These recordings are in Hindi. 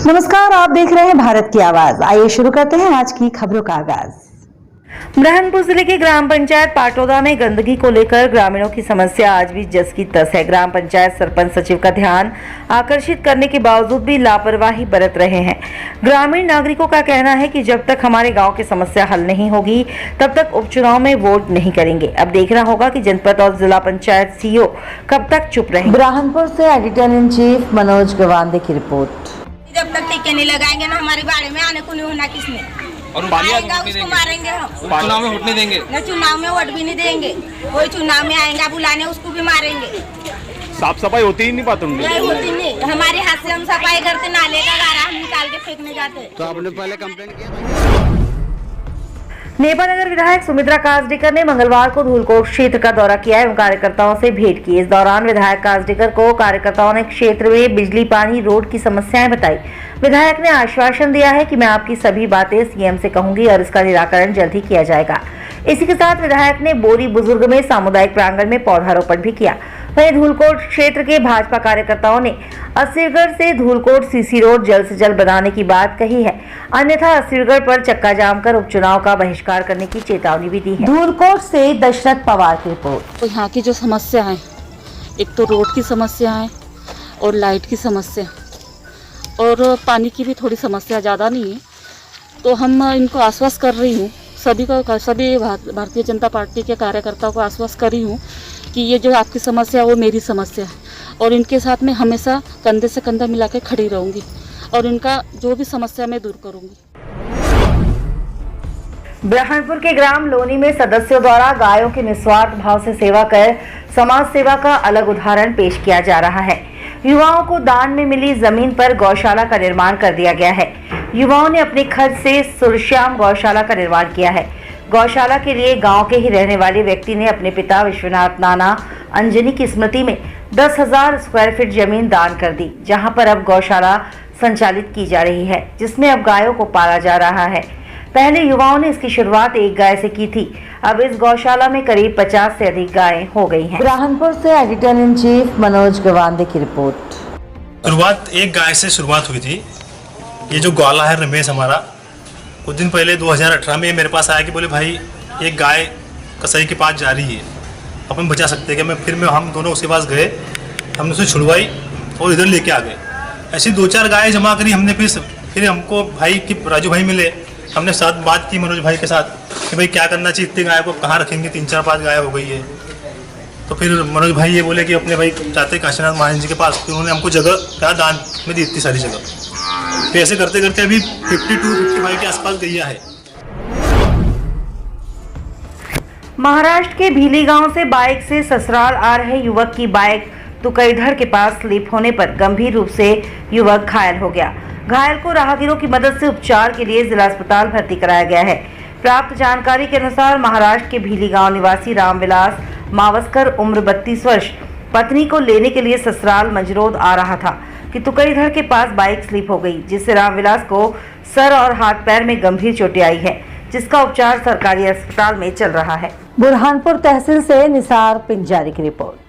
नमस्कार, आप देख रहे हैं भारत की आवाज। आइए शुरू करते हैं आज की खबरों का आगाज। बुरहानपुर जिले के ग्राम पंचायत पाटौदा में गंदगी को लेकर ग्रामीणों की समस्या आज भी जस की तस है। ग्राम पंचायत सरपंच सचिव का ध्यान आकर्षित करने के बावजूद भी लापरवाही बरत रहे हैं। ग्रामीण नागरिकों का कहना है कि जब तक हमारे गांव की समस्या हल नहीं होगी तब तक उपचुनाव में वोट नहीं करेंगे। अब देखना होगा कि जनपद और जिला पंचायत सीईओ कब तक चुप रहेंगे। बुरहानपुर से एडिटर इन चीफ मनोज गवांदे की रिपोर्ट। जब तक टीके नहीं लगाएंगे ना हमारे बारे में आने को नहीं होना किसने, और आएगा उसको मारेंगे हम। चुनाव में वोट नहीं देंगे, न चुनाव में वोट भी नहीं देंगे। कोई चुनाव में आएगा बुलाने उसको भी मारेंगे। साफ सफाई होती ही नहीं बात नहीं होती नहीं। हमारे हाथ से हम सफाई करते, नाले का गारा हम निकाल के फेंकने जाते। तो आपने पहले कंप्लेंट किया। नेपानगर विधायक सुमित्रा काजडेकर ने मंगलवार को धूलकोट क्षेत्र का दौरा किया एवं कार्यकर्ताओं से भेंट की। इस दौरान विधायक काजडेकर को कार्यकर्ताओं ने क्षेत्र में बिजली, पानी, रोड की समस्याएं बताई। विधायक ने आश्वासन दिया है कि मैं आपकी सभी बातें सीएम से कहूंगी और इसका निराकरण जल्द ही किया जाएगा। इसी के साथ विधायक ने बोरी बुजुर्ग में सामुदायिक प्रांगण में पौधारोपण भी किया। वहीं धूलकोट क्षेत्र के भाजपा कार्यकर्ताओं ने अस्सीगढ़ से धूलकोट सीसी रोड जल्द से जल्द बनाने की बात कही है, अन्यथा अस्सीगढ़ पर चक्का जाम कर उपचुनाव का बहिष्कार करने की चेतावनी भी दी है। धूलकोट से दशरथ पवार की रिपोर्ट। तो यहाँ की जो समस्या है, एक तो रोड की समस्या है और लाइट की समस्या और पानी की भी थोड़ी समस्या, ज़्यादा नहीं है। तो हम इनको आश्वस्त कर रही हूँ, सभी भारतीय जनता पार्टी के कार्यकर्ताओं को आश्वस्त कर रही हूँ कि ये जो आपकी समस्या है वो मेरी समस्या है और इनके साथ में हमेशा कंधे से कंधा मिला के खड़ी रहूँगी और इनका जो भी समस्या मैं दूर करूँगी। बुरहानपुर के ग्राम लोनी में सदस्यों द्वारा गायों की निस्वार्थ भाव से सेवा कर समाज सेवा का अलग उदाहरण पेश किया जा रहा है। युवाओं को दान में मिली जमीन पर गौशाला का निर्माण कर दिया गया है। युवाओं ने अपने खर्च से सुरश्याम गौशाला का निर्माण किया है। गौशाला के लिए गांव के ही रहने वाले व्यक्ति ने अपने पिता विश्वनाथ नाना अंजनी की स्मृति में 10,000 स्क्वायर फीट जमीन दान कर दी, जहां पर अब गौशाला संचालित की जा रही है, जिसमें अब गायों को पाला जा रहा है। पहले युवाओं ने इसकी शुरुआत एक गाय से की थी, अब इस गौशाला में करीब 50 से अधिक गायें हो गई हैं। बुरहानपुर से एडिटर इन चीफ मनोज गवांदे की रिपोर्ट। शुरुआत एक गाय से शुरुआत हुई थी। ये जो ग्वाला है रमेश हमारा, कुछ दिन पहले 2018 में मेरे पास आया कि बोले भाई एक गाय कसाई के पास जा रही है, अपन बचा सकते हैं क्या? मैं हम दोनों उसके पास गए, हमने उसे छुड़वाई और इधर लेके आ गए। ऐसी 2-4 गायें जमा करी हमने। फिर हमको भाई कि राजू भाई मिले, हमने साथ बात की मनोज भाई के साथ कि भाई क्या करना चाहिए, इतनी गाय को कहाँ रखेंगे, 3-4-5 गाय हो गई है। तो फिर मनोज भाई ये बोले कि अपने भाई चाहते काशीनाथ महाराज जी के पास, फिर उन्होंने हमको जगह क्या दान में दी, इतनी सारी जगह। तो ऐसे करते करते अभी 52-55 के आसपास गैया है। महाराष्ट्र के भीली गांव से बाइक से ससुराल आ रहे युवक की बाइक तुकईधर के पास स्लिप होने पर गंभीर रूप से युवक घायल हो गया। घायल को राहगीरों की मदद से उपचार के लिए जिला अस्पताल भर्ती कराया गया है। प्राप्त जानकारी के अनुसार महाराष्ट्र के भीली गांव निवासी रामविलास मावस्कर उम्र 32 वर्ष पत्नी को लेने के लिए ससुराल मंजरोद आ रहा था कि तुकईधर के पास बाइक स्लिप हो गई, जिससे रामविलास को सर और हाथ पैर में गंभीर चोटें आई है, जिसका उपचार सरकारी अस्पताल में चल रहा है। बुरहानपुर तहसील से निसार पिंजारी की रिपोर्ट।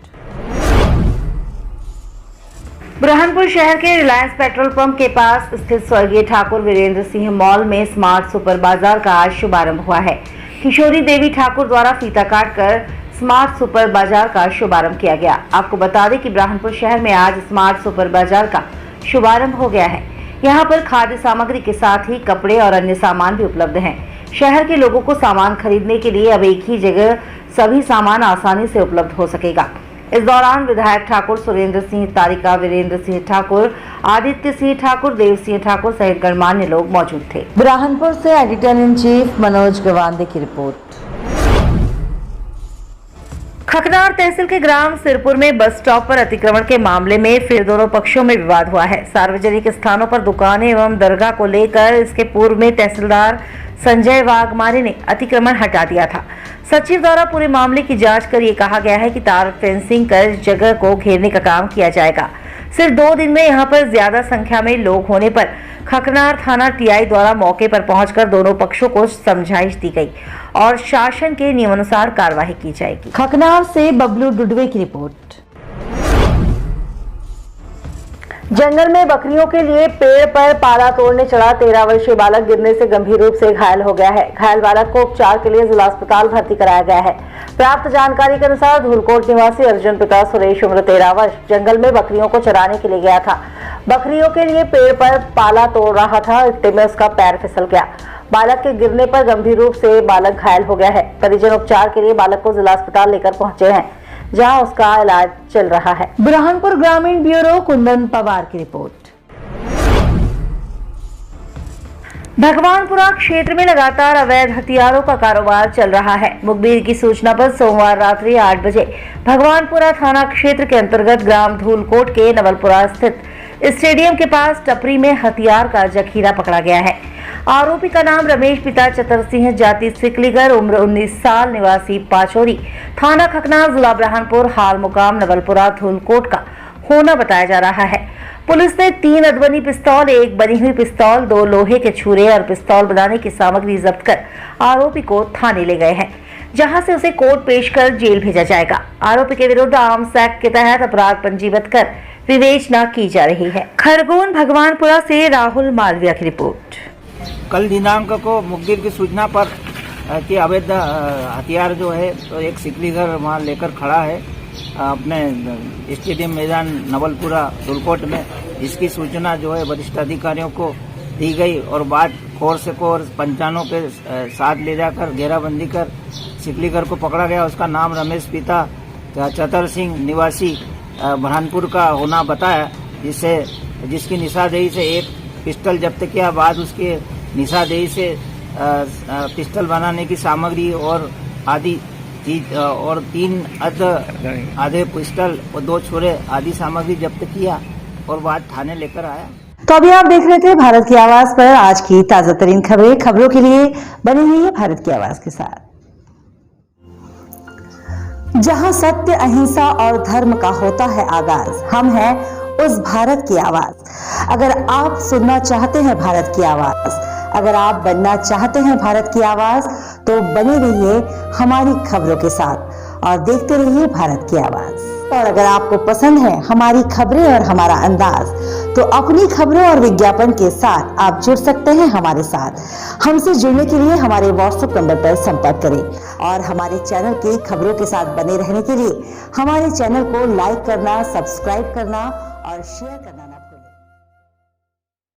बुरहानपुर शहर के रिलायंस पेट्रोल पंप के पास स्थित स्वर्गीय ठाकुर वीरेंद्र सिंह मॉल में स्मार्ट सुपर बाजार का आज शुभारंभ हुआ है। किशोरी देवी ठाकुर द्वारा फीता काटकर स्मार्ट सुपर बाजार का शुभारंभ किया गया। आपको बता दें कि बुरहानपुर शहर में आज स्मार्ट सुपर बाजार का शुभारंभ हो गया है। यहाँ पर खाद्य सामग्री के साथ ही कपड़े और अन्य सामान भी उपलब्ध हैं। शहर के लोगों को सामान खरीदने के लिए अब एक ही जगह सभी सामान आसानी से उपलब्ध हो सकेगा। इस दौरान विधायक ठाकुर सुरेंद्र सिंह, तारिका वीरेंद्र सिंह ठाकुर, आदित्य सिंह ठाकुर, देव सिंह ठाकुर सहित गणमान्य लोग मौजूद थे। बुरहानपुर से एडिटर इन चीफ मनोज गवांदे की रिपोर्ट। खकनार तहसील के ग्राम सिरपुर में बस स्टॉप पर अतिक्रमण के मामले में फिर दोनों पक्षों में विवाद हुआ है। सार्वजनिक स्थानों पर दुकानें एवं दरगाह को लेकर इसके पूर्व में तहसीलदार संजय वाघमारे ने अतिक्रमण हटा दिया था। सचिव द्वारा पूरे मामले की जांच कर ये कहा गया है कि तार फेंसिंग कर इस जगह को घेरने का काम किया जाएगा। सिर्फ 2 दिन में यहाँ पर ज्यादा संख्या में लोग होने पर खकनार थाना टीआई द्वारा मौके पर पहुंचकर दोनों पक्षों को समझाइश दी गई और शासन के नियमानुसार कार्रवाई की जाएगी। खकनार से बबलू डुडवे की रिपोर्ट। जंगल में बकरियों के लिए पेड़ पर पाला तोड़ने चढ़ा 13 वर्षीय बालक गिरने से गंभीर रूप से घायल हो गया है। घायल बालक को उपचार के लिए जिला अस्पताल भर्ती कराया गया है। प्राप्त जानकारी के अनुसार धूलकोट निवासी अर्जुन पिता सुरेश उम्र 13 वर्ष जंगल में बकरियों को चराने के लिए गया था। बकरियों के लिए पेड़ पर पाला तोड़ रहा था, इतने में उसका पैर फिसल गया। बालक के गिरने पर गंभीर रूप से बालक घायल हो गया है। परिजन उपचार के लिए बालक को जिला अस्पताल लेकर पहुंचे हैं, जहां उसका इलाज चल रहा है। बुरहानपुर ग्रामीण ब्यूरो कुंदन पवार की रिपोर्ट। भगवानपुरा क्षेत्र में लगातार अवैध हथियारों का कारोबार चल रहा है। मुखबिर की सूचना पर सोमवार रात्रि 8 बजे भगवानपुरा थाना क्षेत्र के अंतर्गत ग्राम धूलकोट के नवलपुरा स्थित स्टेडियम के पास टपरी में हथियार का जखीरा पकड़ा गया है। आरोपी का नाम रमेश पिता चतर सिंह, जाति सिकलीगर, उम्र 19 साल, निवासी पाचोरी, थाना खकना, जिला बुरहानपुर, हाल मुकाम नवलपुरा धूलकोट का होना बताया जा रहा है। पुलिस ने 3 अधबनी पिस्तौल, 1 बनी हुई पिस्तौल, 2 लोहे के छुरे और पिस्तौल बनाने की सामग्री जब्त कर आरोपी को थाने ले गए हैं, जहां से उसे कोर्ट पेश कर जेल भेजा जाएगा। आरोपी के विरुद्ध आर्म्स एक्ट के तहत अपराध पंजीबद्ध कर विवेचना की जा रही है। खरगोन भगवानपुरा से राहुल मालविया की रिपोर्ट। कल दिनांक को मुखबिर की सूचना पर कि अवैध हथियार जो है तो एक सिकलीगर वहाँ लेकर खड़ा है अपने स्टेडियम मैदान नवलपुरा धूलकोट में। इसकी सूचना जो है वरिष्ठ अधिकारियों को दी गई और बाद कोर से कोर पंचानों के साथ ले जाकर घेराबंदी कर सिकलीगर को पकड़ा गया। उसका नाम रमेश पिता चतर सिंह, निवासी बुरहानपुर का होना बताया, जिसकी निशानदेही से एक पिस्टल जब्त किया। बाद उसके निशानदेही से पिस्टल बनाने की सामग्री और आदि चीज और 3 आधे पिस्टल और 2 छुरे आदि सामग्री जब्त किया और बाद थाने लेकर आया। तो अभी आप देख रहे थे भारत की आवाज पर आज की ताजा तरीन खबरों के लिए बनी हुई है भारत की आवाज के साथ, जहां सत्य, अहिंसा और धर्म का होता है आगाज। हम हैं उस भारत की आवाज। अगर आप सुनना चाहते हैं भारत की आवाज, अगर आप बनना चाहते हैं भारत की आवाज, तो बने रहिए हमारी खबरों के साथ और देखते रहिए भारत की आवाज। और अगर आपको पसंद है हमारी खबरें और हमारा अंदाज, तो अपनी खबरों और विज्ञापन के साथ आप जुड़ सकते हैं हमारे साथ। हमसे जुड़ने के लिए हमारे व्हाट्सएप नंबर पर संपर्क करें और हमारे चैनल की खबरों के साथ बने रहने के लिए हमारे चैनल को लाइक करना, सब्सक्राइब करना और शेयर करना